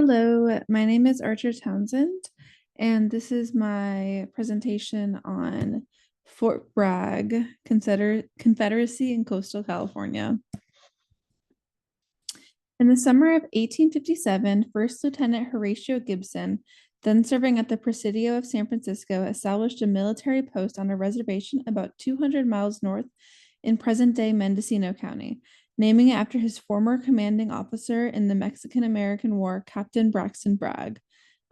Hello, my name is Archer Townsend, and this is my presentation on Fort Bragg, Confederacy in coastal California. In the summer of 1857, First Lieutenant Horatio Gibson, then serving at the Presidio of San Francisco, established a military post on a reservation about 200 miles north in present-day Mendocino County, naming it after his former commanding officer in the Mexican-American War, Captain Braxton Bragg.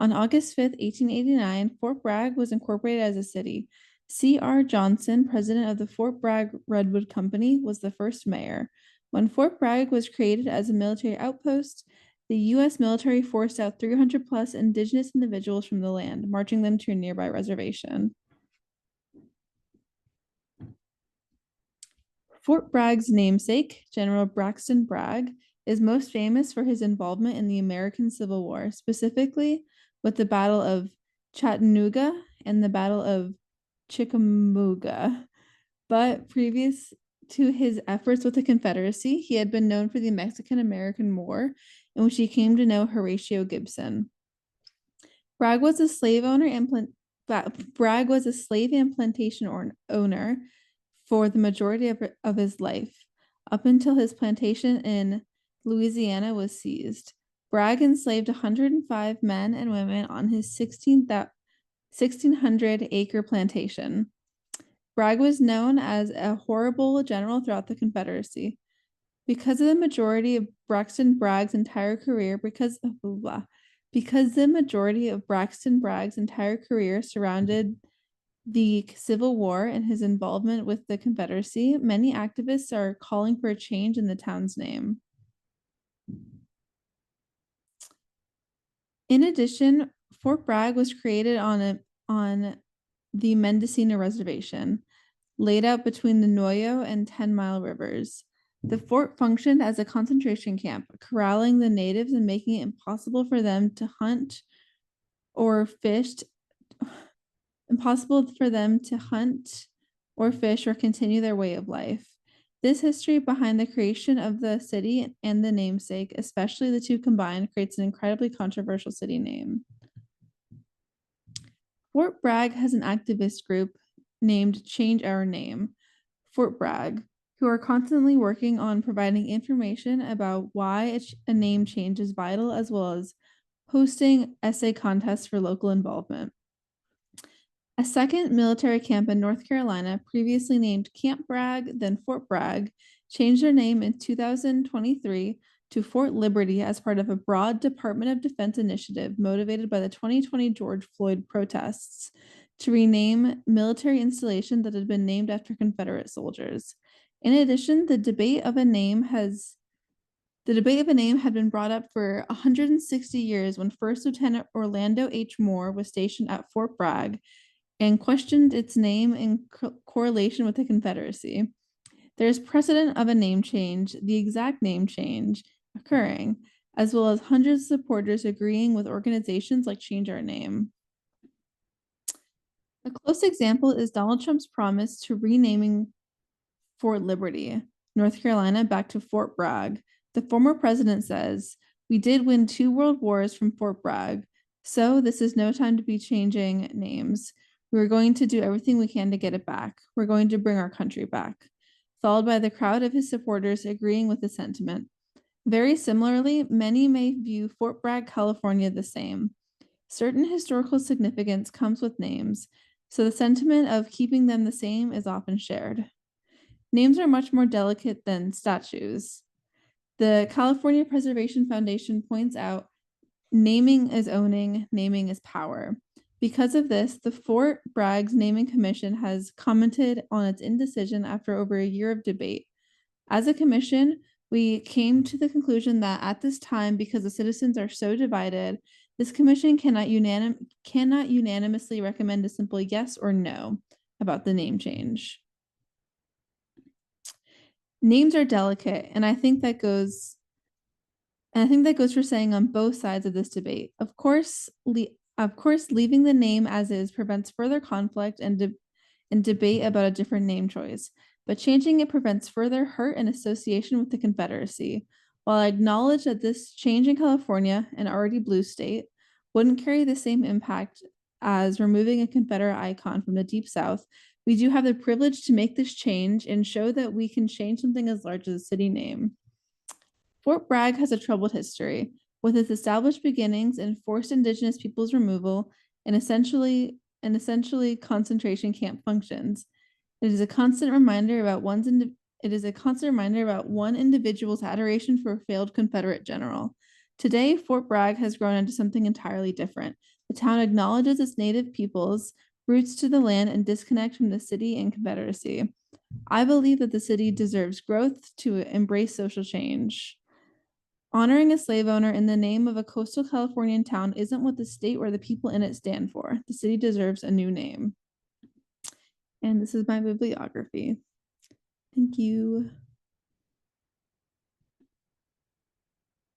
On August 5th, 1889, Fort Bragg was incorporated as a city. C.R. Johnson, president of the Fort Bragg Redwood Company, was the first mayor. When Fort Bragg was created as a military outpost, the U.S. military forced out 300 plus indigenous individuals from the land, marching them to a nearby reservation. Fort Bragg's namesake, General Braxton Bragg, is most famous for his involvement in the American Civil War, specifically with the Battle of Chattanooga and the Battle of Chickamauga. But previous to his efforts with the Confederacy, he had been known for the Mexican-American War, in which he came to know Horatio Gibson. Bragg was a slave owner and plantation owner for the majority of his life, up until his plantation in Louisiana was seized. Bragg enslaved 105 men and women on his 1,600-acre plantation. Bragg was known as a horrible general throughout the Confederacy. Because the majority of Braxton Bragg's entire career surrounded the Civil War and his involvement with the Confederacy, many activists are calling for a change in the town's name. In addition, Fort Bragg was created on the Mendocino Reservation, laid out between the Noyo and 10 Mile rivers. The fort functioned as a concentration camp, corralling the natives and making it impossible for them to hunt or fish or continue their way of life. This history behind the creation of the city and the namesake, especially the two combined, creates an incredibly controversial city name. Fort Bragg has an activist group named Change Our Name, Fort Bragg, who are constantly working on providing information about why a name change is vital, as well as hosting essay contests for local involvement. A second military camp in North Carolina, previously named Camp Bragg, then Fort Bragg, changed their name in 2023 to Fort Liberty as part of a broad Department of Defense initiative motivated by the 2020 George Floyd protests to rename military installations that had been named after Confederate soldiers. In addition, the debate of a name had been brought up for 160 years when First Lieutenant Orlando H. Moore was stationed at Fort Bragg and questioned its name in correlation with the Confederacy. There is precedent of a name change, the exact name change, occurring, as well as hundreds of supporters agreeing with organizations like Change Our Name. A close example is Donald Trump's promise to renaming Fort Liberty, North Carolina, back to Fort Bragg. The former president says, "We did win 2 world wars from Fort Bragg, so this is no time to be changing names. We're going to do everything we can to get it back. We're going to bring our country back," followed by the crowd of his supporters agreeing with the sentiment. Very similarly, many may view Fort Bragg, California the same. Certain historical significance comes with names, so the sentiment of keeping them the same is often shared. Names are much more delicate than statues. The California Preservation Foundation points out, naming is owning, naming is power. Because of this, the Fort Bragg's Naming Commission has commented on its indecision after over a year of debate. As a commission, we came to the conclusion that at this time, because the citizens are so divided, this commission cannot unanimously recommend a simple yes or no about the name change. Names are delicate, and I think that goes for saying on both sides of this debate. Of course, leaving the name as is prevents further conflict and debate about a different name choice, but changing it prevents further hurt and association with the Confederacy. While I acknowledge that this change in California, an already blue state, wouldn't carry the same impact as removing a Confederate icon from the Deep South, we do have the privilege to make this change and show that we can change something as large as a city name. Fort Bragg has a troubled history, with its established beginnings in forced Indigenous peoples removal and essentially concentration camp functions. It is a constant reminder about one individual's adoration for a failed Confederate general. Today, Fort Bragg has grown into something entirely different. The town acknowledges its native peoples, roots to the land, and disconnect from the city and Confederacy. I believe that the city deserves growth to embrace social change. Honoring a slave owner in the name of a coastal Californian town isn't what the state or the people in it stand for. The city deserves a new name. And this is my bibliography. Thank you.